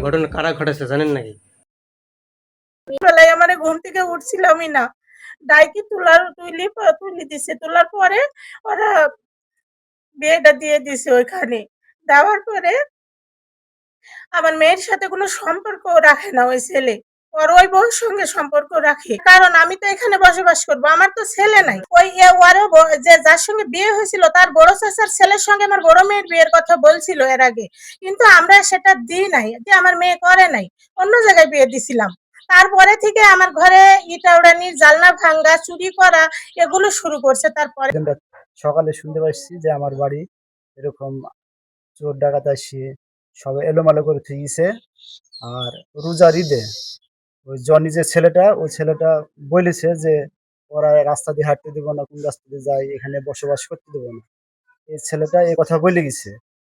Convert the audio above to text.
ঘটনা কারা ঘটেছে জানেন নাকি? বেলায় আমার ঘুম থেকে উঠছিলামই না, ডাইকি তুলি দিছে, তোলার পরে ওরা বিয়েটা দিয়ে দিছে। ওইখানে দেওয়ার পরে আমার মেয়ের সাথে কোনো সম্পর্ক রাখে না ওই ছেলে, ওর ওই বউর সঙ্গে সম্পর্ক রাখে। কারণ আমি তো এখানে বসবাস করব, আমার তো ছেলে নাই। ওই যে যার সঙ্গে বিয়ে হয়েছিল তার বড় চাচার ছেলের সঙ্গে আমার বড় মেয়ের বিয়ের কথা বলছিল এর আগে, কিন্তু আমরা সেটা দিই নাই, যে আমার মেয়ে করে নাই, অন্য জায়গায় বিয়ে দিছিলাম। তারপরে থেকে আমার ঘরে ইটা উড়ানি, জালনা ভাঙ্গা, চুরি করা এগুলো শুরু করছে। তারপরে সকালে শুনতে পাচ্ছি যে আমার বাড়ি এরকম চোর ডাকাত আসছে, সব এলোমেলো করে থুইছে। আর রোজার ঈদে ওই জনি যে ছেলেটা, ওই ছেলেটা বলেছে যে ওরা রাস্তা দিয়ে হাঁটতে দেবো না, কোন রাস্তা দিয়ে যায় এখানে বসবাস করতে দেবো না। এই ছেলেটা এই কথা বলে গেছে।